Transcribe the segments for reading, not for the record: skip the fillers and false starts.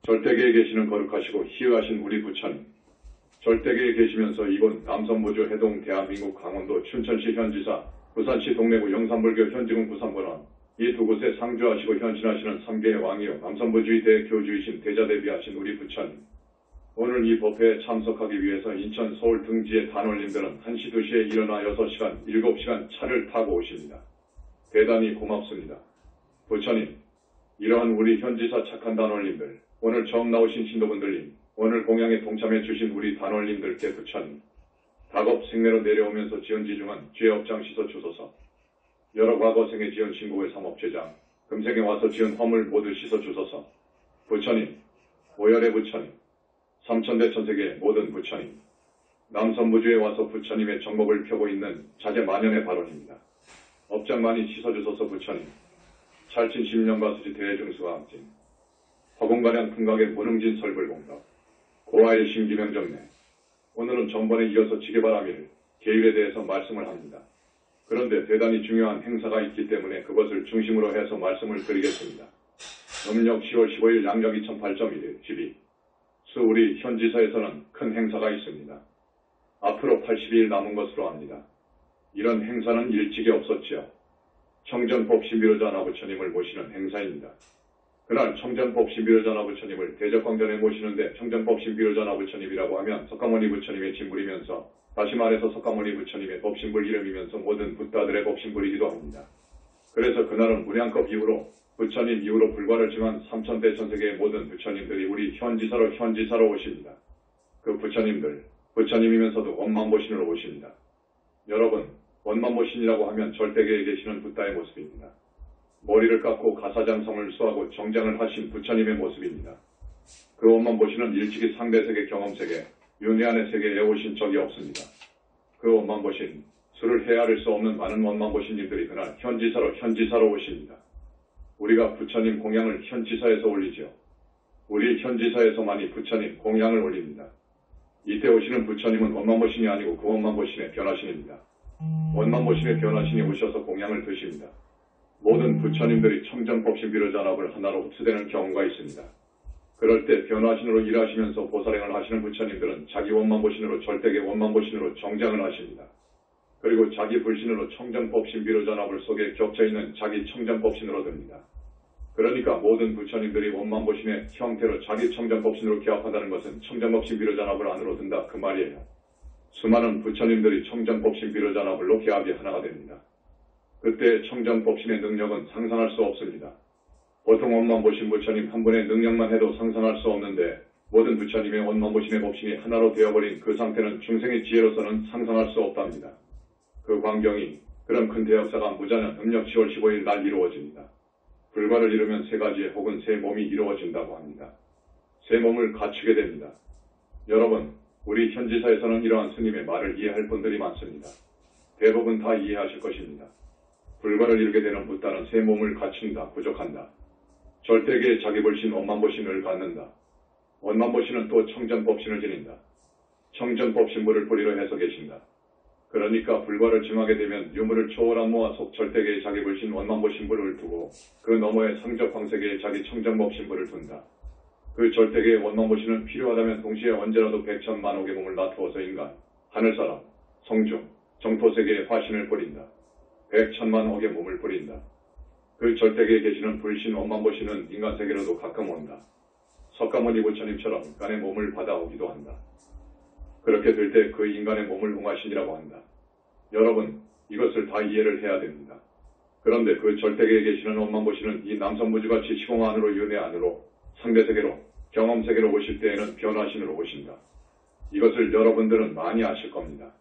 절대계에 계시는 거룩하시고 희유하신 우리 부처님, 절대계에 계시면서 이곳 남선부주 해동 대한민국 강원도 춘천시 현지사, 부산시 동래구 영산불교 현지군 부산본원, 이 두 곳에 상주하시고 현신하시는 3계의 왕이요 남선부주의 대교주이신 대자대비하신 우리 부처님, 오늘 이 법회에 참석하기 위해서 인천, 서울 등지의 단원님들은 1시, 2시에 일어나 6시간, 7시간 차를 타고 오십니다. 대단히 고맙습니다. 부처님, 이러한 우리 현지사 착한 단원님들, 오늘 처음 나오신 신도분들님, 오늘 공양에 동참해 주신 우리 단원님들께 부처님, 다급 생내로 내려오면서 지은 지중한 죄 업장 씻어 주소서. 여러 과거생에 지은 신고의 삼업죄장, 금생에 와서 지은 허물 모두 씻어 주소서. 부처님, 오열의 부처님, 삼천대천세계의 모든 부처님, 남선부주에 와서 부처님의 정법을 펴고 있는 자제만연의 발언입니다. 업장 많이 씻어주소서 부처님, 찰친 심령과 수지 대중수가 함진, 허공가량 풍각의 무능진 설불공덕, 고아의 신기명정내, 오늘은 전번에 이어서 지게바라밀, 계율에 대해서 말씀을 합니다. 그런데 대단히 중요한 행사가 있기 때문에 그것을 중심으로 해서 말씀을 드리겠습니다. 음력 10월 15일 양력 2008.1일 12. 수 우리 현지사에서는 큰 행사가 있습니다. 앞으로 82일 남은 것으로 압니다. 이런 행사는 일찍이 없었지요. 청정법 신비로자나 부처님을 모시는 행사입니다. 그날 청정법 신비로자나 부처님을 대적광전에 모시는데 청정법 신비로자나 부처님이라고 하면 석가모니 부처님의 진불이면서 다시 말해서 석가모니 부처님의 법신불 이름이면서 모든 붓다들의 법신불이기도 합니다. 그래서 그날은 무량겁 이후로 부처님 이후로 불과를 증한 삼천대천세계의 모든 부처님들이 우리 현지사로 오십니다. 그 부처님들, 부처님이면서도 원만보신으로 오십니다. 여러분, 원만보신이라고 하면 절대계에 계시는 붓다의 모습입니다. 머리를 깎고 가사장성을 수하고 정장을 하신 부처님의 모습입니다. 그 원만보신은 일찍이 상대세계 경험세계, 윤회안의 세계에 오신 적이 없습니다. 그 원만보신, 수를 헤아릴 수 없는 많은 원만보신님들이 그날 현지사로 오십니다. 우리가 부처님 공양을 현지사에서 올리지요. 우리 현지사에서만이 부처님 공양을 올립니다. 이때 오시는 부처님은 원만보신이 아니고 그 원만보신의 변화신입니다. 원만보신의 변화신이 오셔서 공양을 드십니다. 모든 부처님들이 청정법신비로잔합을 하나로 흡수되는 경우가 있습니다. 그럴 때 변화신으로 일하시면서 보살행을 하시는 부처님들은 자기 원만보신으로 절대계 원만보신으로 정장을 하십니다. 그리고 자기 불신으로 청정법신비로잔합을 속에 겹쳐있는 자기 청정법신으로 듭니다. 그러니까 모든 부처님들이 원만보신의 형태로 자기 청정법신으로 기합한다는 것은 청정법신비로잔합을 안으로 든다 그 말이에요. 수많은 부처님들이 청정법신비로잔합을로 기합이 하나가 됩니다. 그때 청정법신의 능력은 상상할 수 없습니다. 보통 원만보신 부처님 한 분의 능력만 해도 상상할 수 없는데 모든 부처님의 원만보신의 법신이 하나로 되어버린 그 상태는 중생의 지혜로서는 상상할 수 없답니다. 그 광경이 그런 큰 대역사가 무자년 음력 10월 15일 날 이루어집니다. 불과를 이루면 세 가지의 혹은 세 몸이 이루어진다고 합니다. 세 몸을 갖추게 됩니다. 여러분, 우리 현지사에서는 이러한 스님의 말을 이해할 분들이 많습니다. 대부분 다 이해하실 것입니다. 불과를 이루게 되는 붓다는 세 몸을 갖춘다, 부족한다. 절대계의 자기불신 원만보신을 갖는다. 원만보신은 또 청정법신을 지닌다. 청정법신물을 뿌리로 해서 계신다. 그러니까 불과를 증하게 되면 유물을 초월한 모아 속 절대계의 자기불신 원만보신불을 두고 그 너머의 상적황세계의 자기 청정법신불을 둔다. 그 절대계의 원만보신은 필요하다면 동시에 언제라도 백천만옥의 몸을 놔두어서 인간, 하늘사람, 성중, 정토세계의 화신을 뿌린다. 백천만억의 몸을 뿌린다. 그 절대계에 계시는 불신 원만보신은 인간세계로도 가끔 온다. 석가모니 부처님처럼 인간의 몸을 받아오기도 한다. 그렇게 될 때 그 인간의 몸을 웅화신이라고 한다. 여러분, 이것을 다 이해를 해야 됩니다. 그런데 그 절대계에 계시는 원만보신은 이 남선부주같이 시공 안으로 윤회 안으로 상대세계로 경험세계로 오실 때에는 변화신으로 오신다. 이것을 여러분들은 많이 아실 겁니다.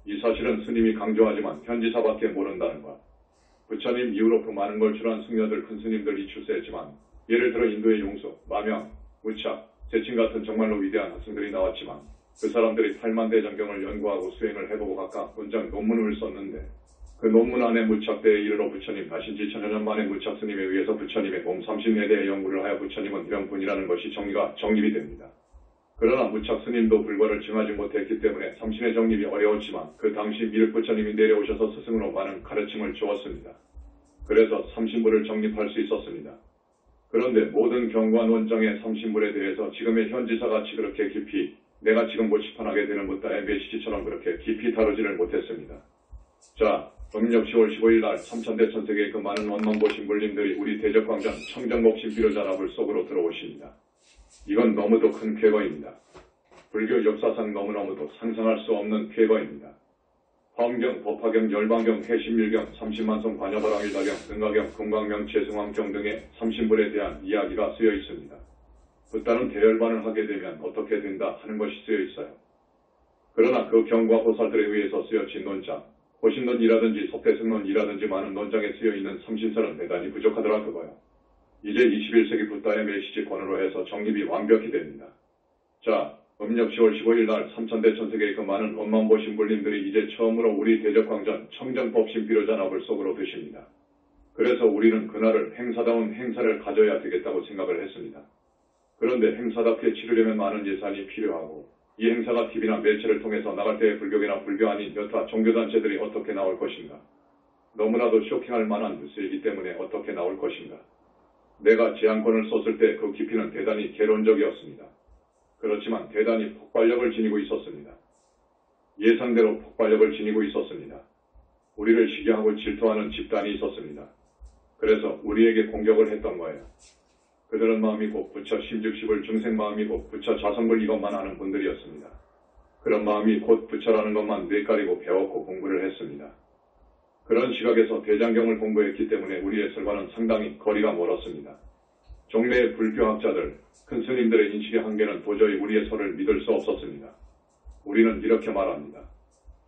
이 사실은 스님이 강조하지만 현지사밖에 모른다는 것. 부처님 이후로 그 많은 걸 출한 승려들 큰 스님들이 출세했지만 예를 들어 인도의 용수, 마명, 무착, 제친 같은 정말로 위대한 학생들이 나왔지만 그 사람들이 8만 대장경을 연구하고 수행을 해보고 각각 원장 논문을 썼는데 그 논문 안에 무착대에 이르러 부처님 가신지 천여년 만에 무착 스님에 의해서 부처님의 몸 34대의 연구를 하여 부처님은 이런 분이라는 것이 정립이 됩니다. 그러나 무착 스님도 불과를 증하지 못했기 때문에 삼신의 정립이 어려웠지만 그 당시 미륵 부처님이 내려오셔서 스승으로 많은 가르침을 주었습니다. 그래서 삼신부를 정립할 수 있었습니다. 그런데 모든 경관 원장의 삼신불에 대해서 지금의 현지사같이 그렇게 깊이 내가 지금 못 시판하게 되는 것다의 메시지처럼 그렇게 깊이 다루지를 못했습니다. 자, 음력 10월 15일 날 삼천대천세계의 그 많은 원만보 신불님들이 우리 대적광장 청정법 신비로자납을 속으로 들어오십니다. 이건 너무도 큰 쾌거입니다. 불교 역사상 너무너무도 상상할 수 없는 쾌거입니다. 화엄경, 법화경, 열방경, 해심일경, 삼신만성, 관여바랑일다경, 능가경, 금광명, 재승왕경 등의 삼신불에 대한 이야기가 쓰여 있습니다. 붓다는 대열반을 하게 되면 어떻게 된다 하는 것이 쓰여 있어요. 그러나 그 경과 호살들에 의해서 쓰여진 논장, 호신론이라든지 석대승론이라든지 많은 논장에 쓰여 있는 삼신설은 대단히 부족하더라 그거요. 이제 21세기 붓다의 메시지 권으로 해서 정립이 완벽히 됩니다. 자, 음력 10월 15일 날 삼천대천세계의 그 많은 원만보 신불님들이 이제 처음으로 우리 대적광장 청정법 신비로자납을 속으로 드십니다. 그래서 우리는 그날을 행사다운 행사를 가져야 되겠다고 생각을 했습니다. 그런데 행사답게 치르려면 많은 예산이 필요하고 이 행사가 TV나 매체를 통해서 나갈 때의 불교계나 불교 아닌 여타 종교단체들이 어떻게 나올 것인가. 너무나도 쇼킹할 만한 뉴스이기 때문에 어떻게 나올 것인가. 내가 제안권을 썼을 때 그 깊이는 대단히 개론적이었습니다. 그렇지만 대단히 폭발력을 지니고 있었습니다. 예상대로 폭발력을 지니고 있었습니다. 우리를 시기하고 질투하는 집단이 있었습니다. 그래서 우리에게 공격을 했던 거예요. 그들은 마음이고 부처 심즉십을 중생 마음이고 부처 자성불 이것만 아는 분들이었습니다. 그런 마음이 곧 부처라는 것만 뇌까리고 배웠고 공부를 했습니다. 그런 시각에서 대장경을 공부했기 때문에 우리의 설과는 상당히 거리가 멀었습니다. 종래의 불교학자들, 큰 스님들의 인식의 한계는 도저히 우리의 설을 믿을 수 없었습니다. 우리는 이렇게 말합니다.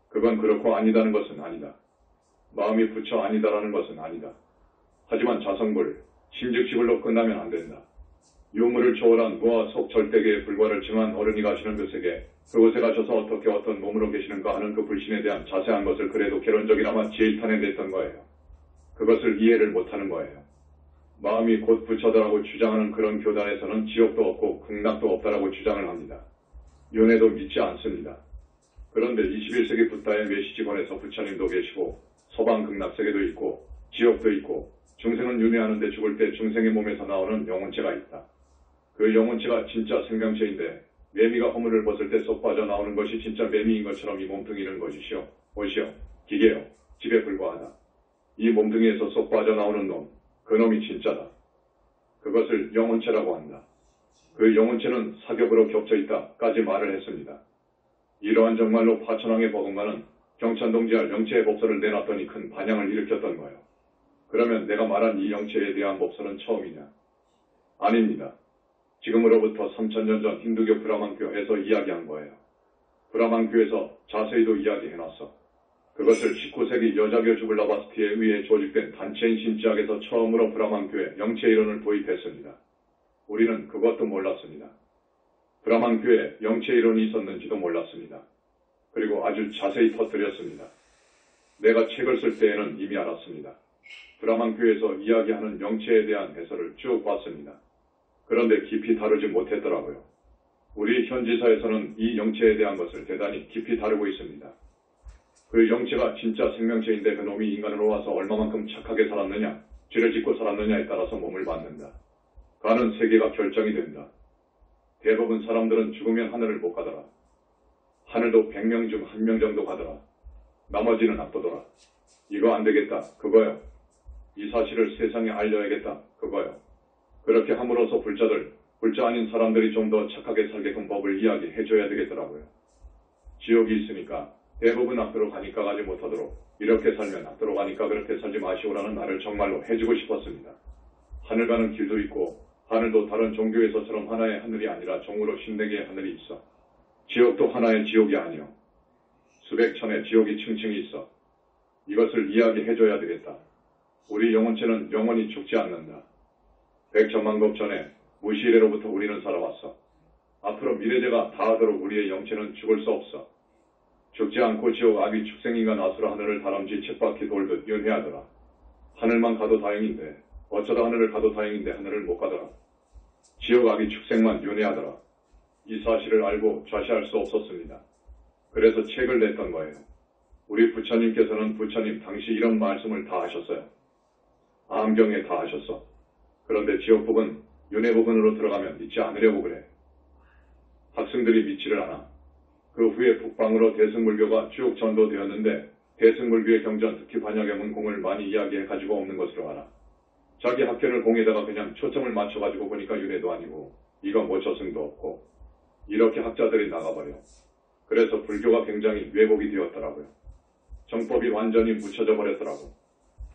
그건 그렇고 아니다는 것은 아니다. 마음이 부처 아니다라는 것은 아니다. 하지만 자성불, 심즉시불로 끝나면 안 된다. 유물을 초월한 무아 속 절대계의 불과를 증한 어른이 가시는 그 세계, 그곳에 가셔서 어떻게 어떤 몸으로 계시는가 하는 그 불신에 대한 자세한 것을 그래도 개론적이나마 제1탄에 냈던 거예요. 그것을 이해를 못하는 거예요. 마음이 곧 부처다라고 주장하는 그런 교단에서는 지옥도 없고 극락도 없다라고 주장을 합니다. 윤회도 믿지 않습니다. 그런데 21세기 붓다의 메시지권에서 부처님도 계시고 서방 극락세계도 있고 지옥도 있고 중생은 윤회하는데 죽을 때 중생의 몸에서 나오는 영혼체가 있다. 그 영혼체가 진짜 생명체인데 매미가 허물을 벗을 때 쏙 빠져나오는 것이 진짜 매미인 것처럼 이 몸뚱이는 것이시오. 옷이요. 기계요. 집에 불과하다. 이 몸뚱이에서 쏙 빠져나오는 놈. 그 놈이 진짜다. 그것을 영혼체라고 한다. 그 영혼체는 사격으로 겹쳐있다까지 말을 했습니다. 이러한 정말로 파천왕의 버금가는 경찬동지할 영체의 법설을 내놨더니 큰 반향을 일으켰던 거예요. 그러면 내가 말한 이 영체에 대한 법설은 처음이냐? 아닙니다. 지금으로부터 3000년 전 힌두교 브라만교에서 이야기한 거예요. 브라만교에서 자세히도 이야기해놨어. 그것을 19세기 여자교 주블라바스티에 의해 조직된 단체인 신지학에서 처음으로 브라만교에 영체이론을 도입했습니다. 우리는 그것도 몰랐습니다. 브라만교에 영체이론이 있었는지도 몰랐습니다. 그리고 아주 자세히 터뜨렸습니다. 내가 책을 쓸 때에는 이미 알았습니다. 브라만교에서 이야기하는 영체에 대한 해설을 쭉 봤습니다. 그런데 깊이 다루지 못했더라고요. 우리 현지사에서는 이 영체에 대한 것을 대단히 깊이 다루고 있습니다. 그 영체가 진짜 생명체인데 그 놈이 인간으로 와서 얼마만큼 착하게 살았느냐, 죄를 짓고 살았느냐에 따라서 몸을 받는다. 가는 세계가 결정이 된다. 대부분 사람들은 죽으면 하늘을 못 가더라. 하늘도 100명 중 1명 정도 가더라. 나머지는 놔두더라. 이거 안 되겠다. 그거요. 이 사실을 세상에 알려야겠다. 그거요. 그렇게 함으로써 불자 아닌 사람들이 좀 더 착하게 살게끔 법을 이야기해줘야 되겠더라고요. 지옥이 있으니까 대부분 악도로 가니까 가지 못하도록 이렇게 살면 악도로 가니까 그렇게 살지 마시오라는 말을 정말로 해주고 싶었습니다. 하늘 가는 길도 있고 하늘도 다른 종교에서처럼 하나의 하늘이 아니라 종으로 14개의 하늘이 있어. 지옥도 하나의 지옥이 아니오. 수백 천의 지옥이 층층이 있어. 이것을 이야기해줘야 되겠다. 우리 영혼체는 영원히 죽지 않는다. 백천만급 전에 무시이래로부터 우리는 살아왔어. 앞으로 미래제가 다하도록 우리의 영체는 죽을 수 없어. 죽지 않고 지옥 아비 축생인간 아수라 하늘을 다람쥐 쳇바퀴 돌듯 윤회하더라. 하늘만 가도 다행인데 어쩌다 하늘을 가도 다행인데 하늘을 못 가더라. 지옥 아비 축생만 윤회하더라. 이 사실을 알고 좌시할 수 없었습니다. 그래서 책을 냈던 거예요. 우리 부처님께서는 부처님 당시 이런 말씀을 다 하셨어요. 암경에 다 하셨어. 그런데 지역 부근, 윤회 부근으로 들어가면 믿지 않으려고 그래. 학생들이 믿지를 않아. 그 후에 북방으로 대승불교가 쭉 전도되었는데 대승불교의 경전, 특히 반야경은 공을 많이 이야기해가지고 없는 것으로 알아. 자기 학견을 공에다가 그냥 초점을 맞춰가지고 보니까 윤회도 아니고 이거 뭐 저승도 없고 이렇게 학자들이 나가버려. 그래서 불교가 굉장히 왜곡이 되었더라고요. 정법이 완전히 묻혀져 버렸더라고.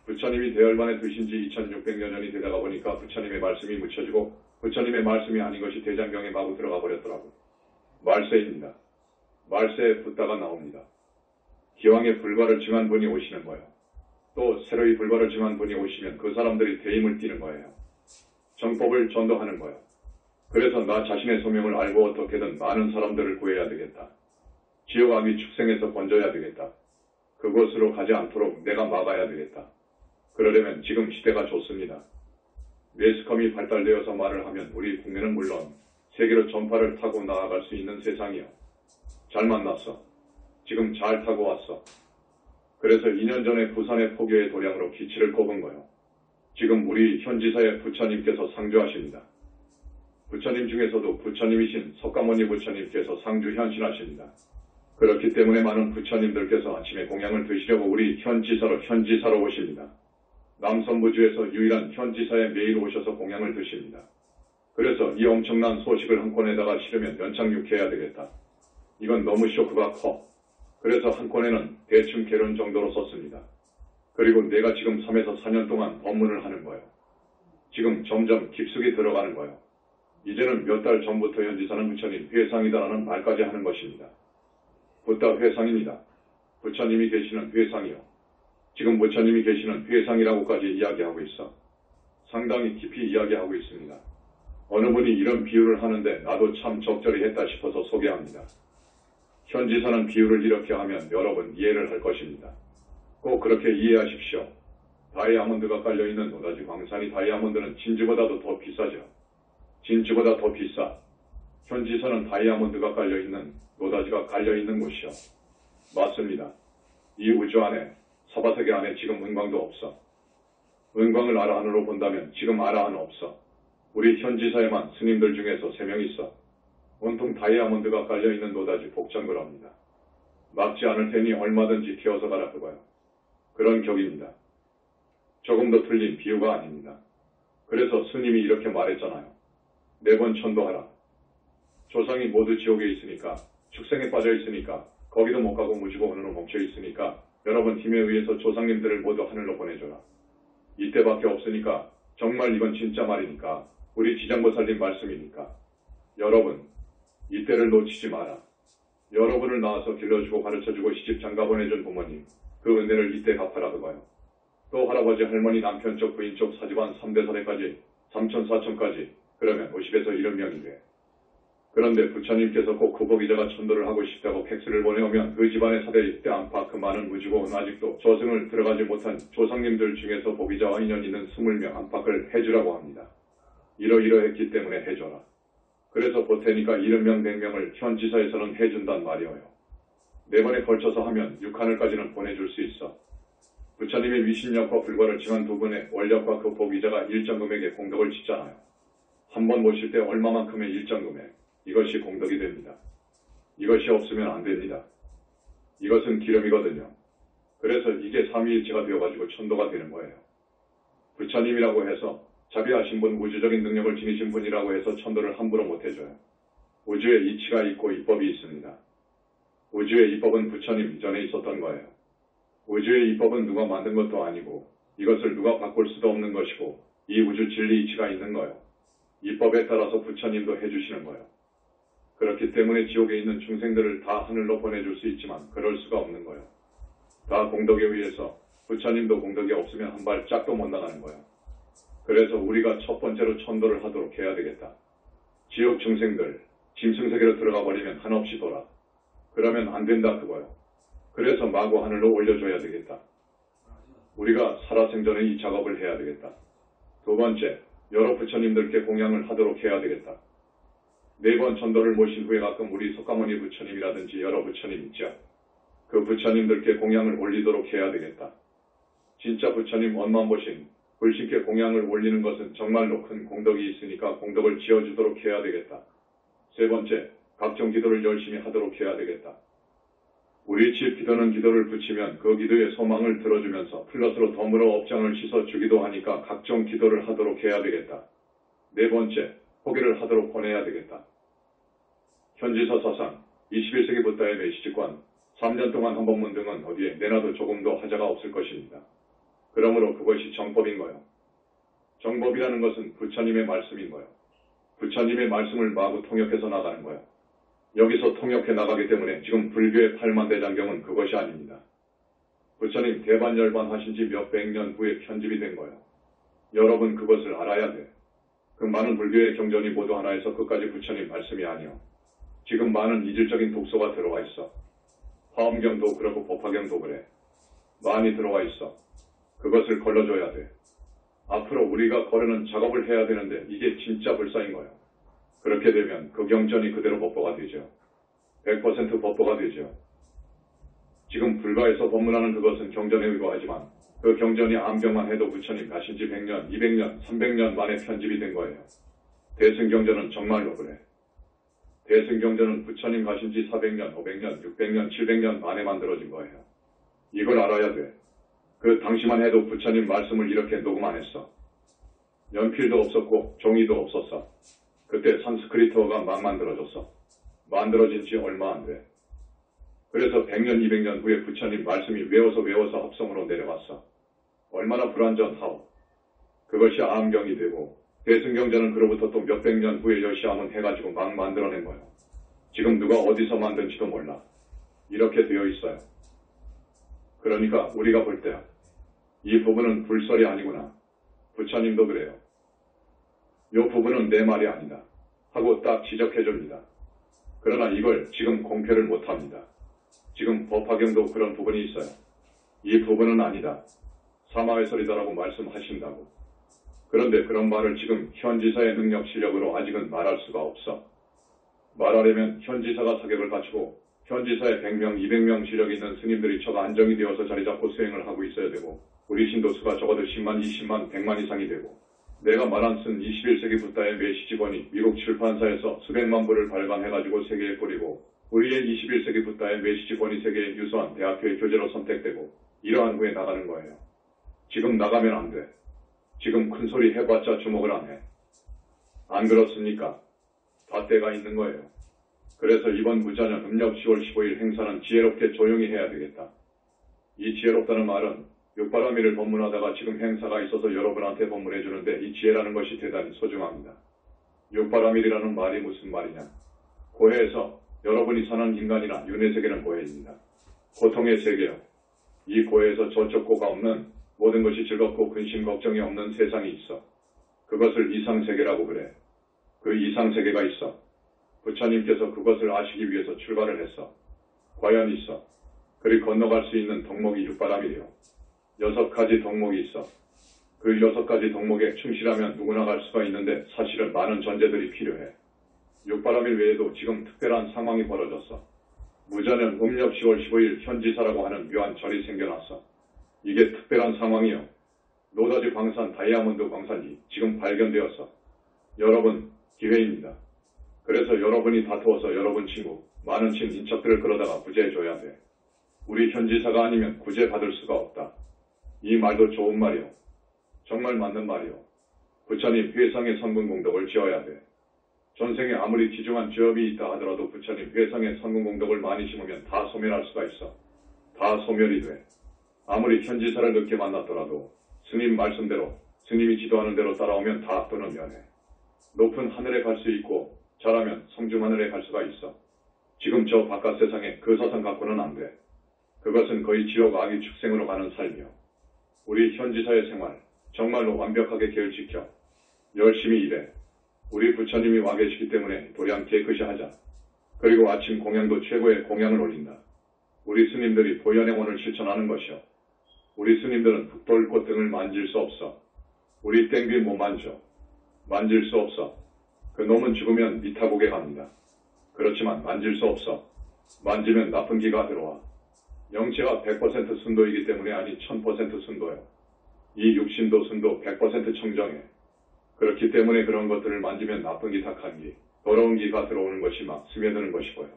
부처님이 대열반에 두신 지 2600여 년이 되다가 보니까 부처님의 말씀이 묻혀지고 부처님의 말씀이 아닌 것이 대장경에 마구 들어가 버렸더라고. 말세입니다. 말세에 붓다가 나옵니다. 기왕에 불과를 증한 분이 오시는 거예요. 또 새로이 불과를 증한 분이 오시면 그 사람들이 대임을 띠는 거예요. 정법을 전도하는 거예요. 그래서 나 자신의 소명을 알고 어떻게든 많은 사람들을 구해야 되겠다. 지옥악이 축생해서 번져야 되겠다. 그곳으로 가지 않도록 내가 막아야 되겠다. 그러려면 지금 시대가 좋습니다. 매스컴이 발달되어서 말을 하면 우리 국내는 물론 세계로 전파를 타고 나아갈 수 있는 세상이요. 잘 만났어. 지금 잘 타고 왔어. 그래서 2년 전에 부산의 포교의 도량으로 기치를 꼽은 거요. 지금 우리 현지사의 부처님께서 상주하십니다. 부처님 중에서도 부처님이신 석가모니 부처님께서 상주 현신하십니다. 그렇기 때문에 많은 부처님들께서 아침에 공양을 드시려고 우리 현지사로 오십니다. 남선부주에서 유일한 현지사에 매일 오셔서 공양을 드십니다. 그래서 이 엄청난 소식을 한 권에다가 실으면 연착륙해야 되겠다. 이건 너무 쇼크가 커. 그래서 한 권에는 대충 개론 정도로 썼습니다. 그리고 내가 지금 3에서 4년 동안 법문을 하는 거예요. 지금 점점 깊숙이 들어가는 거예요. 이제는 몇 달 전부터 현지사는 부처님 회상이다라는 말까지 하는 것입니다. 붓다 회상입니다. 부처님이 계시는 회상이요. 지금 부처님이 계시는 회상이라고까지 이야기하고 있어. 상당히 깊이 이야기하고 있습니다. 어느 분이 이런 비유를 하는데 나도 참 적절히 했다 싶어서 소개합니다. 현지사는 비유를 이렇게 하면 여러분 이해를 할 것입니다. 꼭 그렇게 이해하십시오. 다이아몬드가 깔려있는 노다지 광산이 다이아몬드는 진주보다도 더 비싸죠. 진주보다 더 비싸. 현지사는 다이아몬드가 깔려있는 노다지가 깔려있는 곳이요. 맞습니다. 이 우주 안에 사바세계 안에 지금 은광도 없어. 은광을 아라한으로 본다면 지금 아라한 없어. 우리 현지사에만 스님들 중에서 3명 있어. 온통 다이아몬드가 깔려있는 노다지 복장그럽니다. 막지 않을 테니 얼마든지 키워서 가라 그거요. 그런 격입니다. 조금 더 틀린 비유가 아닙니다. 그래서 스님이 이렇게 말했잖아요. 4번 천도하라. 조상이 모두 지옥에 있으니까, 축생에 빠져 있으니까, 거기도 못 가고 무지고 오늘로 멈춰 있으니까 여러분 힘에 의해서 조상님들을 모두 하늘로 보내줘라. 이때밖에 없으니까 정말 이건 진짜 말이니까 우리 지장보살님 말씀이니까 여러분 이때를 놓치지 마라. 여러분을 낳아서 길러주고 가르쳐주고 시집 장가 보내준 부모님 그 은혜를 이때 갚아라 그거요. 또 할아버지 할머니 남편 쪽 부인 쪽 사집안 3대 4대까지 3천 4천까지 그러면 50에서 70명이 돼. 그런데 부처님께서 꼭 그 보기자가 천도를 하고 싶다고 팩스를 보내오면 그 집안의 4대 때 안팎 그 많은 무지고는 아직도 조승을 들어가지 못한 조상님들 중에서 보기자와 인연 있는 20명 안팎을 해주라고 합니다. 이러이러했기 때문에 해줘라. 그래서 보태니까 70명 100명을 현지사에서는 해준단 말이에요. 4번에 걸쳐서 하면 6하늘까지는 보내줄 수 있어. 부처님의 위신력과 불과를 증한 2분의 원력과 그 보기자가 일정 금액의 공덕을 짓잖아요. 한 번 모실 때 얼마만큼의 일정 금액. 이것이 공덕이 됩니다. 이것이 없으면 안 됩니다. 이것은 기름이거든요. 그래서 이게 삼위일체가 되어가지고 천도가 되는 거예요. 부처님이라고 해서 자비하신 분, 우주적인 능력을 지니신 분이라고 해서 천도를 함부로 못해줘요. 우주에 이치가 있고 이법이 있습니다. 우주의 이법은 부처님 이전에 있었던 거예요. 우주의 이법은 누가 만든 것도 아니고 이것을 누가 바꿀 수도 없는 것이고 이 우주 진리 이치가 있는 거예요. 이법에 따라서 부처님도 해주시는 거예요. 그렇기 때문에 지옥에 있는 중생들을 다 하늘로 보내줄 수 있지만 그럴 수가 없는 거예요. 다 공덕에 의해서 부처님도 공덕이 없으면 한 발짝도 못 나가는 거예요. 그래서 우리가 첫 번째로 천도를 하도록 해야 되겠다. 지옥 중생들 짐승세계로 들어가 버리면 한없이 돌아. 그러면 안 된다 그거예요. 그래서 마구 하늘로 올려줘야 되겠다. 우리가 살아생전에 이 작업을 해야 되겠다. 2번째, 여러 부처님들께 공양을 하도록 해야 되겠다. 4번 천도를 모신 후에 가끔 우리 석가모니 부처님이라든지 여러 부처님 있죠. 그 부처님들께 공양을 올리도록 해야 되겠다. 진짜 부처님 원만 보신 불신께 공양을 올리는 것은 정말로 큰 공덕이 있으니까 공덕을 지어주도록 해야 되겠다. 세 번째, 각종 기도를 열심히 하도록 해야 되겠다. 우리 집 기도는 기도를 붙이면 그 기도의 소망을 들어주면서 플러스로 덤으로 업장을 씻어주기도 하니까 각종 기도를 하도록 해야 되겠다. 네 번째, 포기를 하도록 권해야 되겠다. 현지사 사상, 21세기 붓다의 메시지관, 3년 동안 한 번문 등은 어디에 내놔도 조금도 하자가 없을 것입니다. 그러므로 그것이 정법인 거요. 정법이라는 것은 부처님의 말씀인 거요. 부처님의 말씀을 마구 통역해서 나가는 거요. 여기서 통역해 나가기 때문에 지금 불교의 8만대장경은 그것이 아닙니다. 부처님 대반열반 하신 지 몇백 년 후에 편집이 된 거요. 여러분 그것을 알아야 돼. 그 많은 불교의 경전이 모두 하나에서 끝까지 부처님 말씀이 아니요. 지금 많은 이질적인 독소가 들어와 있어. 화엄경도 그렇고 법화경도 그래. 많이 들어와 있어. 그것을 걸러줘야 돼. 앞으로 우리가 거르는 작업을 해야 되는데 이게 진짜 불사인 거예요. 그렇게 되면 그 경전이 그대로 법보가 되죠. 100% 법보가 되죠. 지금 불가에서 법문하는 그것은 경전에 의거하지만 그 경전이 암경만 해도 부처님 가신 지 100년, 200년, 300년 만에 편집이 된 거예요. 대승경전은 정말로 그래. 대승경전은 부처님 가신 지 400년, 500년, 600년, 700년 만에 만들어진 거예요. 이걸 알아야 돼. 그 당시만 해도 부처님 말씀을 이렇게 녹음 안 했어. 연필도 없었고 종이도 없었어. 그때 산스크리트어가 막 만들어졌어. 만들어진 지 얼마 안 돼. 그래서 100년, 200년 후에 부처님 말씀이 외워서 합성으로 내려왔어. 얼마나 불완전하오. 그것이 암경이 되고 대승경전은 그로부터 또 몇백 년 후에 여시암은 해가지고 막 만들어낸 거예요. 지금 누가 어디서 만든지도 몰라. 이렇게 되어 있어요. 그러니까 우리가 볼 때 이 부분은 불설이 아니구나. 부처님도 그래요. 이 부분은 내 말이 아니다. 하고 딱 지적해줍니다. 그러나 이걸 지금 공표를 못합니다. 지금 법화경도 그런 부분이 있어요. 이 부분은 아니다. 사마외설이다라고 말씀하신다고. 그런데 그런 말을 지금 현지사의 능력 실력으로 아직은 말할 수가 없어. 말하려면 현지사가 사격을 갖추고 현지사의 100명, 200명 실력 있는 스님들이 처가 안정이 되어서 자리 잡고 수행을 하고 있어야 되고 우리 신도수가 적어도 10만, 20만, 100만 이상이 되고 내가 말한 쓴 21세기 붓다의 메시지본이 미국 출판사에서 수백만 부를 발간해가지고 세계에 뿌리고 우리의 21세기 붓다의 메시지본이 세계에 유수한 대학교의 교재로 선택되고 이러한 후에 나가는 거예요. 지금 나가면 안 돼. 지금 큰소리 해봤자 주목을 안 해. 안 그렇습니까? 다 때가 있는 거예요. 그래서 이번 무자년 음력 10월 15일 행사는 지혜롭게 조용히 해야 되겠다. 이 지혜롭다는 말은 육바라밀을 법문하다가 지금 행사가 있어서 여러분한테 법문해 주는데 이 지혜라는 것이 대단히 소중합니다. 육바라밀이라는 말이 무슨 말이냐. 고해에서 여러분이 사는 인간이나 윤회 세계는 고해입니다. 고통의 세계요. 이 고해에서 저쪽 고가 없는 모든 것이 즐겁고 근심 걱정이 없는 세상이 있어. 그것을 이상세계라고 그래. 그 이상세계가 있어. 부처님께서 그것을 아시기 위해서 출발을 했어. 과연 있어. 그리 건너갈 수 있는 덕목이 육바라밀이요. 6가지 덕목이 있어. 그 6가지 덕목에 충실하면 누구나 갈 수가 있는데 사실은 많은 전제들이 필요해. 육바라밀 외에도 지금 특별한 상황이 벌어졌어. 무자년 음력 10월 15일 현지사라고 하는 묘한 절이 생겨났어. 이게 특별한 상황이요. 노다지 광산 다이아몬드 광산이 지금 발견되었어. 여러분 기회입니다. 그래서 여러분이 다투어서 여러분 친구 많은 친 인척들을 끌어다가 구제해줘야 돼. 우리 현지사가 아니면 구제받을 수가 없다. 이 말도 좋은 말이요. 정말 맞는 말이요. 부처님 회상의 선군공덕을 지어야 돼. 전생에 아무리 지중한 죄업이 있다 하더라도 부처님 회상의 선군공덕을 많이 심으면 다 소멸할 수가 있어. 다 소멸이 돼. 아무리 현지사를 늦게 만났더라도 스님 말씀대로 스님이 지도하는 대로 따라오면 다 또는 면해. 높은 하늘에 갈 수 있고 잘하면 성중하늘에 갈 수가 있어. 지금 저 바깥 세상에 그 사상 갖고는 안 돼. 그것은 거의 지옥 악의 축생으로 가는 삶이요. 우리 현지사의 생활 정말로 완벽하게 계율지켜 열심히 일해. 우리 부처님이 와 계시기 때문에 도량 깨끗이 하자. 그리고 아침 공양도 최고의 공양을 올린다. 우리 스님들이 보현행원을 실천하는 것이요. 우리 스님들은 북돌꽃 등을 만질 수 없어. 우리 땡귀 못 만져. 만질 수 없어. 그 놈은 죽으면 미타국에 갑니다. 그렇지만 만질 수 없어. 만지면 나쁜 기가 들어와. 영체가 100% 순도이기 때문에 아니 1000% 순도요. 이 육신도 순도 100% 청정해. 그렇기 때문에 그런 것들을 만지면 나쁜 기, 탁한 기, 더러운 기가 들어오는 것이 막 스며드는 것이고요.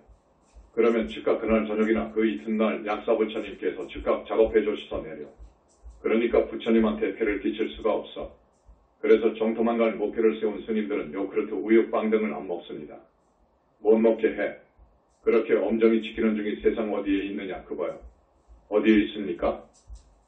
그러면 즉각 그날 저녁이나 그 이튿날 약사 부처님께서 즉각 작업해 주셔서 내려. 그러니까 부처님한테 폐를 끼칠 수가 없어. 그래서 정토만 갈 목표를 세운 스님들은 요크루트, 우유, 빵 등을 안 먹습니다. 못 먹게 해. 그렇게 엄정히 지키는 중이 세상 어디에 있느냐 그거요. 어디에 있습니까?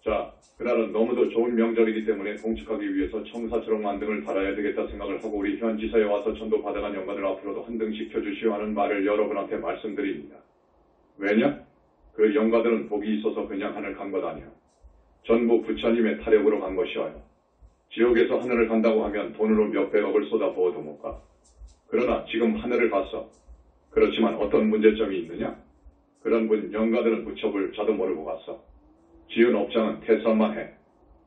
자, 그날은 너무도 좋은 명절이기 때문에 공축하기 위해서 청사초록 만등을 달아야 되겠다 생각을 하고 우리 현 지사에 와서 전도 받아간 영관을 앞으로도 한 등씩 켜주시오 하는 말을 여러분한테 말씀드립니다. 왜냐? 그 영가들은 복이 있어서 그냥 하늘 간 것 아니야. 전부 부처님의 타력으로 간 것이어요. 지옥에서 하늘을 간다고 하면 돈으로 몇백억을 쏟아부어도 못 가. 그러나 지금 하늘을 갔어. 그렇지만 어떤 문제점이 있느냐? 그런 분 영가들은 부처불 자도 모르고 갔어. 지은 업장은 태산만 해.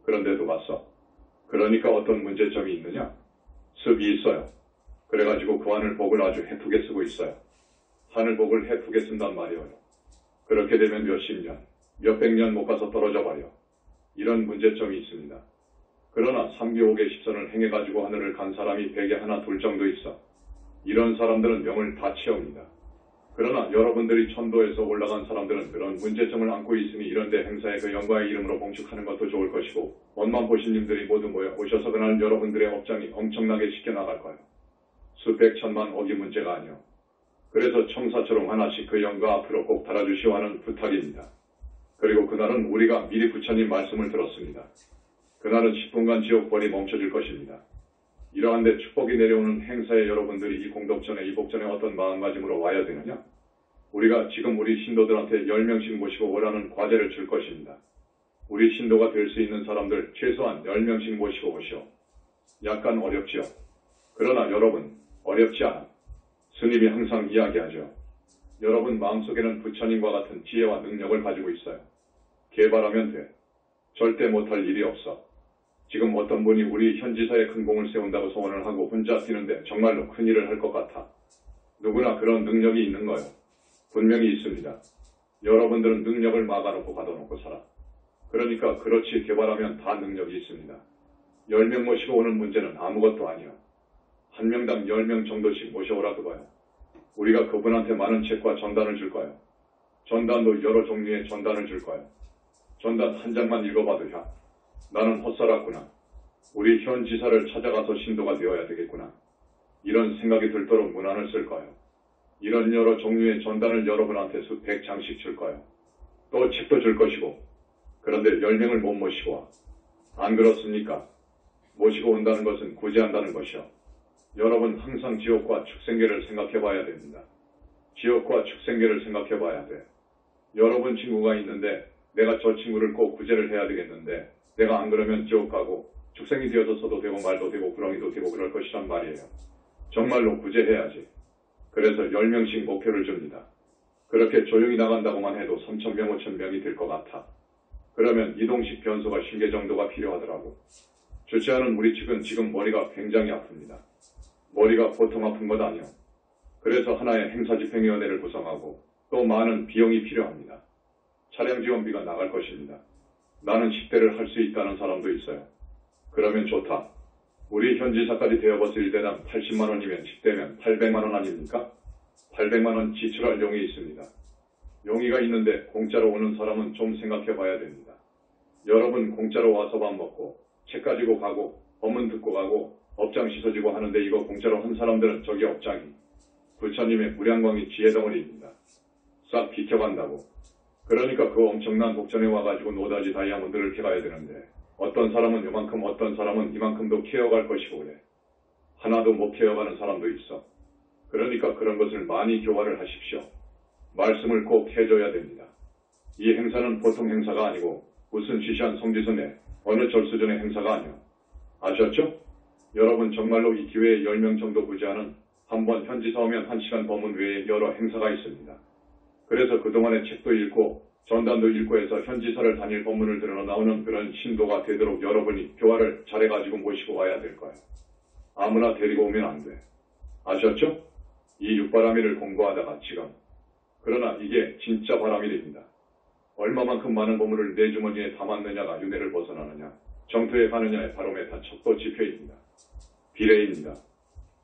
그런데도 갔어. 그러니까 어떤 문제점이 있느냐? 습이 있어요. 그래가지고 그 하늘복을 아주 해프게 쓰고 있어요. 하늘복을 해프게 쓴단 말이에요. 그렇게 되면 몇십 년, 몇백 년 못 가서 떨어져 버려. 이런 문제점이 있습니다. 그러나 3기 5개 10선을 행해가지고 하늘을 간 사람이 100에 하나 둘 정도 있어. 이런 사람들은 명을 다 채웁니다. 그러나 여러분들이 천도에서 올라간 사람들은 그런 문제점을 안고 있으니 이런데 행사에 그 영광의 이름으로 봉축하는 것도 좋을 것이고 원만 보신님들이 모두 모여 오셔서 그날 여러분들의 업장이 엄청나게 시켜나갈 거예요. 수백 천만 억이 문제가 아니요. 그래서 청사처럼 하나씩 그 영광 앞으로 꼭 달아주시오 하는 부탁입니다. 그리고 그날은 우리가 미리 부처님 말씀을 들었습니다. 그날은 10분간 지옥벌이 멈춰질 것입니다. 이러한데 축복이 내려오는 행사에 여러분들이 이 공덕전에 이 복전에 어떤 마음가짐으로 와야 되느냐? 우리가 지금 우리 신도들한테 10명씩 모시고 오라는 과제를 줄 것입니다. 우리 신도가 될 수 있는 사람들 최소한 10명씩 모시고 오시오. 약간 어렵지요. 그러나 여러분 어렵지 않아. 스님이 항상 이야기하죠. 여러분 마음속에는 부처님과 같은 지혜와 능력을 가지고 있어요. 개발하면 돼. 절대 못할 일이 없어. 지금 어떤 분이 우리 현지사에 큰 공을 세운다고 소원을 하고 혼자 뛰는데 정말로 큰일을 할 것 같아. 누구나 그런 능력이 있는 거요. 분명히 있습니다. 여러분들은 능력을 막아놓고 가둬놓고 살아. 그러니까 그렇지 개발하면 다 능력이 있습니다. 10명 모시고 오는 문제는 아무것도 아니야. 한 명당 10명 정도씩 모셔오라 그거요. 우리가 그분한테 많은 책과 전단을 줄 거예요. 전단도 여러 종류의 전단을 줄 거예요. 전단 한 장만 읽어봐도 야. 나는 헛살았구나. 우리 현 지사를 찾아가서 신도가 되어야 되겠구나. 이런 생각이 들도록 문안을 쓸 거예요. 이런 여러 종류의 전단을 여러분한테 수백 장씩 줄 거예요. 또 책도 줄 것이고. 그런데 10명을 못 모시고 와. 안 그렇습니까? 모시고 온다는 것은 구제한다는 것이요. 여러분 항상 지옥과 축생계를 생각해 봐야 됩니다. 지옥과 축생계를 생각해 봐야 돼. 여러분 친구가 있는데 내가 저 친구를 꼭 구제를 해야 되겠는데 내가 안 그러면 지옥 가고 축생이 되어서 써도 되고 말도 되고 구렁이도 되고 그럴 것이란 말이에요. 정말로 구제해야지. 그래서 10명씩 목표를 줍니다. 그렇게 조용히 나간다고만 해도 3,000명, 5,000명이 될 것 같아. 그러면 이동식 변소가 신계 정도가 필요하더라고. 좋지 않은 우리 측은 지금 머리가 굉장히 아픕니다. 머리가 보통 아픈 것 아니요. 그래서 하나의 행사집행위원회를 구성하고 또 많은 비용이 필요합니다. 차량 지원비가 나갈 것입니다. 나는 10대를 할 수 있다는 사람도 있어요. 그러면 좋다. 우리 현지사까지 되어봤을 때당 80만원이면 10대면 800만원 아닙니까? 800만원 지출할 용이 있습니다. 용의가 있는데 공짜로 오는 사람은 좀 생각해봐야 됩니다. 여러분 공짜로 와서 밥 먹고 책 가지고 가고 법문 듣고 가고 업장 씻어지고 하는데 이거 공짜로 한 사람들은 저기 업장이 부처님의 무량광이 지혜덩어리입니다. 싹 비켜간다고. 그러니까 그 엄청난 복전에 와가지고 노다지 다이아몬드를 캐가야 되는데 어떤 사람은 요만큼 어떤 사람은 이만큼도 캐어갈 것이고 그래. 하나도 못 캐어가는 사람도 있어. 그러니까 그런 것을 많이 교화를 하십시오. 말씀을 꼭 해줘야 됩니다. 이 행사는 보통 행사가 아니고 무슨 시시한 성지선에 어느 절수전의 행사가 아니오. 아셨죠? 여러분 정말로 이 기회에 10명 정도 구제하는 한번 현지사 오면 1시간 법문 외에 여러 행사가 있습니다. 그래서 그동안에 책도 읽고 전단도 읽고 해서 현지사를 다닐 법문을 들어 나오는 그런 신도가 되도록 여러분이 교화를 잘해가지고 모시고 와야 될 거예요. 아무나 데리고 오면 안 돼. 아셨죠? 이 육바라밀을 공부하다가 지금. 그러나 이게 진짜 바라밀입니다. 얼마만큼 많은 보물을 내 주머니에 담았느냐가 윤회를 벗어나느냐. 정토에 가느냐의 바로메타 척도 지표입니다. 비례입니다.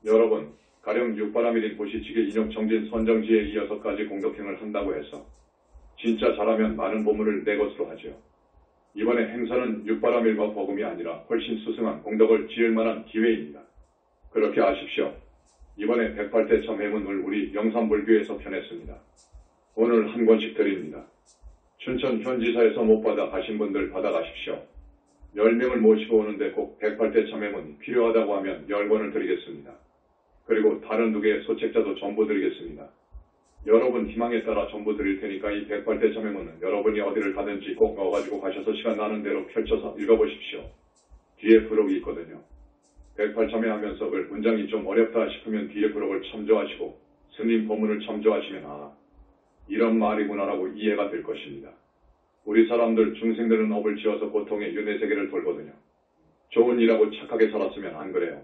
여러분, 가령 육바라밀인 보시치기 인용 정진 선정지에 이어서까지 공덕행을 한다고 해서 진짜 잘하면 많은 보물을 내 것으로 하죠. 이번에 행사는 육바라밀과 버금이 아니라 훨씬 수승한 공덕을 지을 만한 기회입니다. 그렇게 아십시오. 이번에 108대 참회문을 우리 영산불교에서 펴냈습니다. 오늘 한 권씩 드립니다. 춘천 현지사에서 못 받아 가신 분들 받아가십시오. 10명을 모시고 오는데 꼭 108대 참회문 필요하다고 하면 10권을 드리겠습니다. 그리고 다른 두 개의 소책자도 전부 드리겠습니다. 여러분 희망에 따라 전부 드릴 테니까 이 108대 참회문은 여러분이 어디를 가든지 꼭 넣어가지고 가셔서 시간 나는 대로 펼쳐서 읽어보십시오. 뒤에 부록이 있거든요. 108참회 하면서 문장이 좀 어렵다 싶으면 뒤에 부록을 참조하시고 스님 법문을 참조하시면 이런 말이구나라고 이해가 될 것입니다. 우리 사람들 중생들은 업을 지어서 고통의 윤회세계를 돌거든요. 좋은 일하고 착하게 살았으면 안 그래요.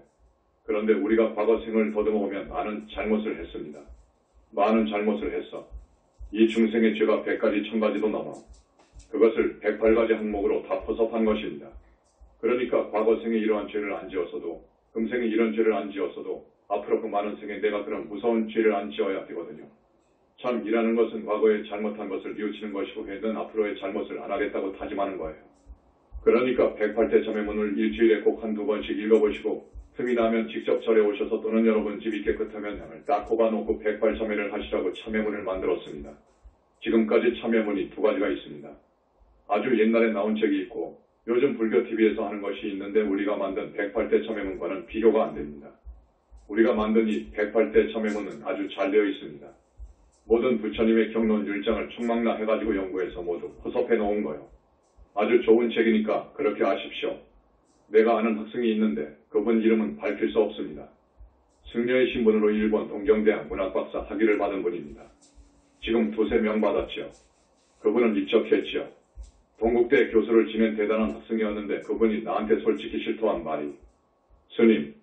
그런데 우리가 과거 생을 더듬어 보면 많은 잘못을 했습니다. 많은 잘못을 했어. 이 중생의 죄가 100가지 1000가지도 넘어. 그것을 108가지 항목으로 다 포섭한 것입니다. 그러니까 과거 생에 이러한 죄를 안 지었어도 금생에 이런 죄를 안 지었어도 앞으로 그 많은 생에 내가 그런 무서운 죄를 안 지어야 되거든요. 참 일하는 것은 과거에 잘못한 것을 뉘우치는 것이고 회는 앞으로의 잘못을 안 하겠다고 다짐하는 거예요. 그러니까 108대 참회문을 일주일에 꼭 한두 번씩 읽어보시고 틈이 나면 직접 절에 오셔서 또는 여러분 집이 깨끗하면 향을 딱 꼽아놓고 108참회를 하시라고 참회문을 만들었습니다. 지금까지 참회문이 두 가지가 있습니다. 아주 옛날에 나온 책이 있고 요즘 불교TV에서 하는 것이 있는데 우리가 만든 108대 참회문과는 비교가 안 됩니다. 우리가 만든 이 108대 참회문은 아주 잘 되어 있습니다. 모든 부처님의 경론 율장을 총망라 해가지고 연구해서 모두 포섭해 놓은 거예요. 아주 좋은 책이니까 그렇게 아십시오. 내가 아는 학생이 있는데 그분 이름은 밝힐 수 없습니다. 승려의 신분으로 일본 동경대학 문학박사 학위를 받은 분입니다. 지금 2~3명 받았지요. 그분은 입적했지요. 동국대 교수를 지낸 대단한 학생이었는데 그분이 나한테 솔직히 실토한 말이 스님,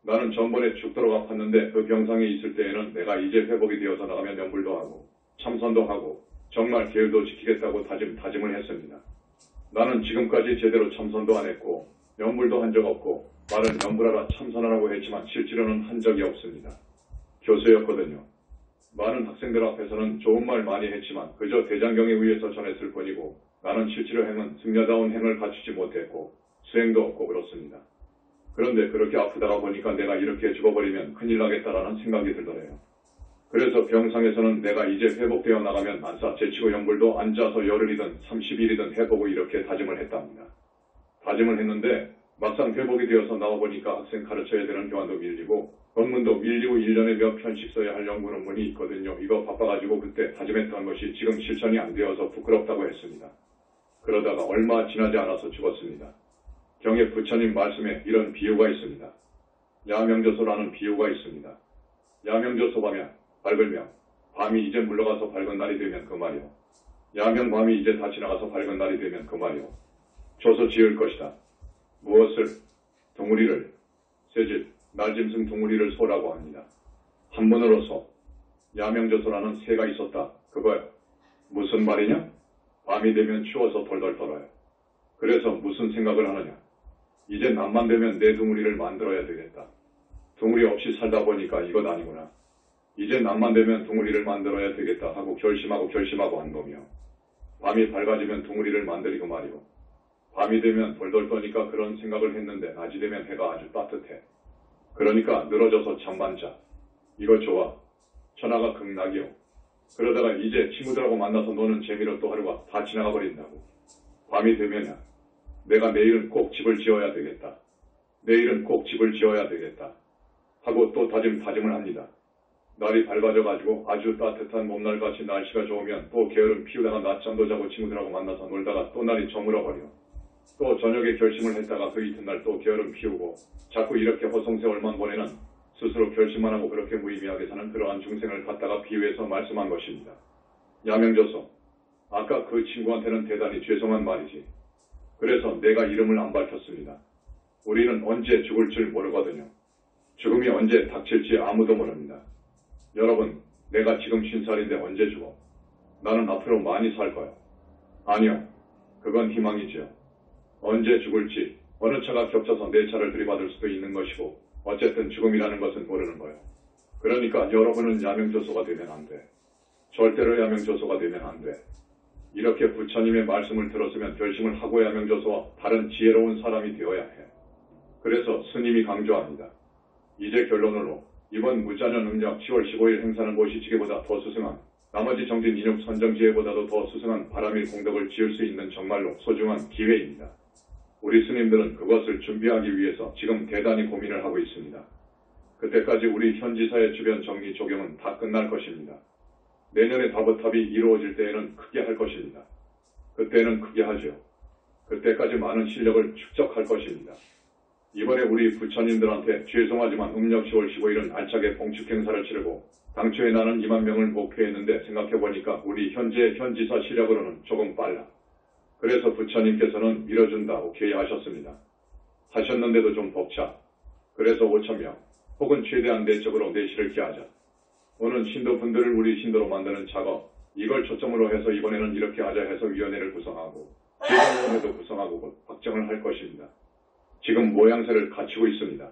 나는 전번에 죽도록 아팠는데 그 병상에 있을 때에는 내가 이제 회복이 되어서 나가면 연불도 하고 참선도 하고 정말 계율도 지키겠다고 다짐을 했습니다. 나는 지금까지 제대로 참선도 안 했고 연불도 한 적 없고 말은 연불하라 참선하라고 했지만 실제로는 한 적이 없습니다. 교수였거든요. 많은 학생들 앞에서는 좋은 말 많이 했지만 그저 대장경에 의해서 전했을 뿐이고 나는 실제로 행은 승려다운 행을 갖추지 못했고 수행도 없고 그렇습니다. 그런데 그렇게 아프다가 보니까 내가 이렇게 죽어버리면 큰일 나겠다라는 생각이 들더래요. 그래서 병상에서는 내가 이제 회복되어 나가면 만사 제치고 연불도 앉아서 열흘이든 30일이든 해보고 이렇게 다짐을 했답니다. 다짐을 했는데 막상 회복이 되어서 나와보니까 학생 가르쳐야 되는 교환도 밀리고 논문도 밀리고 1년에 몇 편씩 써야 할 연구 논문이 있거든요. 이거 바빠가지고 그때 다짐했던 것이 지금 실천이 안 되어서 부끄럽다고 했습니다. 그러다가 얼마 지나지 않아서 죽었습니다. 경에 부처님 말씀에 이런 비유가 있습니다. 야명조소라는 비유가 있습니다. 야명조소하면 밝을명, 밤이 이제 물러가서 밝은 날이 되면 그 말이요. 야명 밤이 이제 다 지나가서 밝은 날이 되면 그 말이요. 조소 지을 것이다. 무엇을? 둥우리를, 쇠집, 날짐승 둥우리를 소라고 합니다. 한문으로 소, 야명조소라는 새가 있었다. 그거요. 무슨 말이냐? 밤이 되면 추워서 덜덜 떨어요. 그래서 무슨 생각을 하느냐? 이제 낮만 되면 내 둥우리를 만들어야 되겠다. 둥우리 없이 살다 보니까 이것 아니구나. 이제 낮만 되면 둥우리를 만들어야 되겠다 하고 결심하고 한 놈이요. 밤이 밝아지면 둥우리를 만들이고 말이오. 밤이 되면 덜덜 떠니까 그런 생각을 했는데 낮이 되면 해가 아주 따뜻해. 그러니까 늘어져서 잠만 자. 이거 좋아. 천하가 극락이요. 그러다가 이제 친구들하고 만나서 노는 재미로 또 하루가 다 지나가 버린다고. 밤이 되면야. 내가 내일은 꼭 집을 지어야 되겠다. 내일은 꼭 집을 지어야 되겠다. 하고 또 다짐을 합니다. 날이 밝아져가지고 아주 따뜻한 봄날같이 날씨가 좋으면 또 게으름 피우다가 낮잠도 자고 친구들하고 만나서 놀다가 또 날이 저물어버려. 또 저녁에 결심을 했다가 그 이튿날 또 게으름 피우고 자꾸 이렇게 허송세월만 보내는 스스로 결심만 하고 그렇게 무의미하게 사는 그러한 중생을 갖다가 비유해서 말씀한 것입니다. 야명조소, 아까 그 친구한테는 대단히 죄송한 말이지. 그래서 내가 이름을 안 밝혔습니다. 우리는 언제 죽을 줄 모르거든요. 죽음이 언제 닥칠지 아무도 모릅니다. 여러분, 내가 지금 50살인데 언제 죽어? 나는 앞으로 많이 살 거요. 아니요, 그건 희망이지요. 언제 죽을지 어느 차가 겹쳐서 내 차를 들이받을 수도 있는 것이고 어쨌든 죽음이라는 것은 모르는 거예요. 그러니까 여러분은 야명조소가 되면 안 돼. 절대로 야명조소가 되면 안 돼. 이렇게 부처님의 말씀을 들었으면 결심을 하고 야명조소와 다른 지혜로운 사람이 되어야 해. 그래서 스님이 강조합니다. 이제 결론으로 이번 무자년 음력 10월 15일 행사는 모시지게보다 더 스승한 나머지 정진 인육 선정지혜보다도 더 스승한 바람일 공덕을 지을 수 있는 정말로 소중한 기회입니다. 우리 스님들은 그것을 준비하기 위해서 지금 대단히 고민을 하고 있습니다. 그때까지 우리 현지사의 주변 정리 조경은 다 끝날 것입니다. 내년에 다보탑이 이루어질 때에는 크게 할 것입니다. 그때는 크게 하죠. 그때까지 많은 실력을 축적할 것입니다. 이번에 우리 부처님들한테 죄송하지만 음력 10월 15일은 알차게 봉축 행사를 치르고 당초에 나는 2만 명을 목표했는데 생각해보니까 우리 현재 현지사 시력으로는 조금 빨라. 그래서 부처님께서는 밀어준다 오케이 하셨습니다. 하셨는데도 좀 벅차. 그래서 5,000명 혹은 최대한 내적으로 내실을 기하자. 오는 신도분들을 우리 신도로 만드는 작업 이걸 초점으로 해서 이번에는 이렇게 하자 해서 위원회를 구성하고 재정위원회도 구성하고 곧 확정을 할 것입니다. 지금 모양새를 갖추고 있습니다.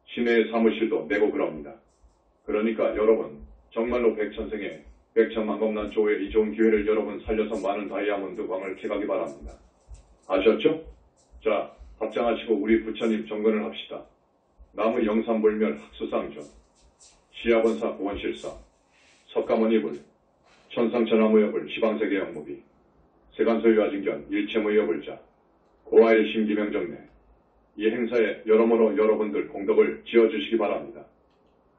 시내의 사무실도 내고 그럽니다. 그러니까 여러분 정말로 백천생에 백천만법난 조에 이 좋은 기회를 여러분 살려서 많은 다이아몬드 광을 캐가기 바랍니다. 아셨죠? 자, 합장하시고 우리 부처님 정근을 합시다. 나무 영산불멸 학수상전 시야본사 고원실사 석가모니불 천상천하무여불 지방세계 영무비 세간소유아진견 일체무여불자 고아일 심기명정내 이 행사에 여러모로 여러분들 공덕을 지어주시기 바랍니다.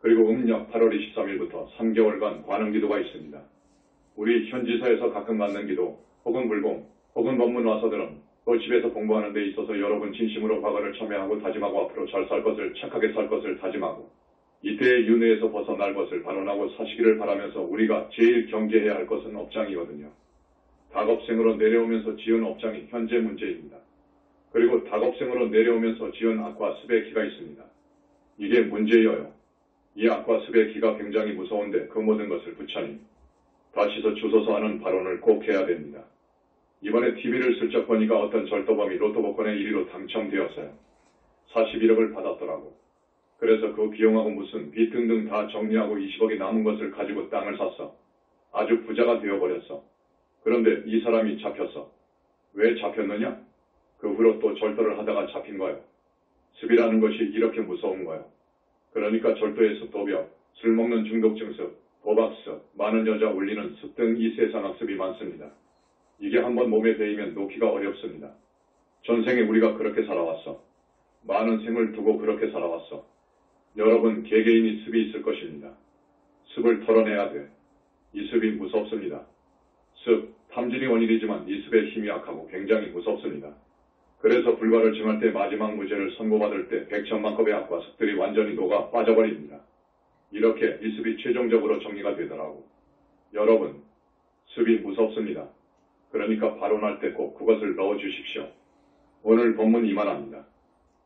그리고 음력 8월 23일부터 3개월간 관음기도가 있습니다. 우리 현지사에서 가끔 받는 기도 혹은 불공 혹은 법문 와서들은 또 집에서 공부하는 데 있어서 여러분 진심으로 과거를 참여하고 다짐하고 앞으로 잘 살 것을 착하게 살 것을 다짐하고 이때의 윤회에서 벗어날 것을 발언하고 사시기를 바라면서 우리가 제일 경계해야 할 것은 업장이거든요. 닭업생으로 내려오면서 지은 업장이 현재 문제입니다. 그리고 닭업생으로 내려오면서 지은 악과 습의 기가 있습니다. 이게 문제여요. 이 악과 습의 기가 굉장히 무서운데 그 모든 것을 부처님 다시서 주소서 하는 발언을 꼭 해야 됩니다. 이번에 TV를 슬쩍 보니까 어떤 절도범이 로또 복권에 1위로 당첨되었어요. 41억을 받았더라고. 그래서 그 비용하고 무슨 빚 등등 다 정리하고 20억이 남은 것을 가지고 땅을 샀어. 아주 부자가 되어버렸어. 그런데 이 사람이 잡혔어. 왜 잡혔느냐? 그 후로 또 절도를 하다가 잡힌 거예요. 습이라는 것이 이렇게 무서운 거예요. 그러니까 절도의 습, 도벽, 술 먹는 중독증 습, 도박습, 많은 여자 울리는 습 등 이 세상 악습이 많습니다. 이게 한번 몸에 배이면 놓기가 어렵습니다. 전생에 우리가 그렇게 살아왔어. 많은 생을 두고 그렇게 살아왔어. 여러분 개개인이 습이 있을 것입니다. 습을 털어내야 돼. 이 습이 무섭습니다. 습, 탐진이 원인이지만 이 습의 힘이 약하고 굉장히 무섭습니다. 그래서 불과를 증할 때 마지막 무죄를 선고받을 때 백천만급의 악과 습들이 완전히 녹아 빠져버립니다. 이렇게 이 습이 최종적으로 정리가 되더라고. 여러분, 습이 무섭습니다. 그러니까 발언할 때 꼭 그것을 넣어주십시오. 오늘 법문 이만합니다.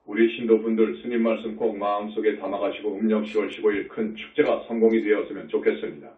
우리 신도분들 스님 말씀 꼭 마음속에 담아가시고 음력 10월 15일 큰 축제가 성공이 되었으면 좋겠습니다.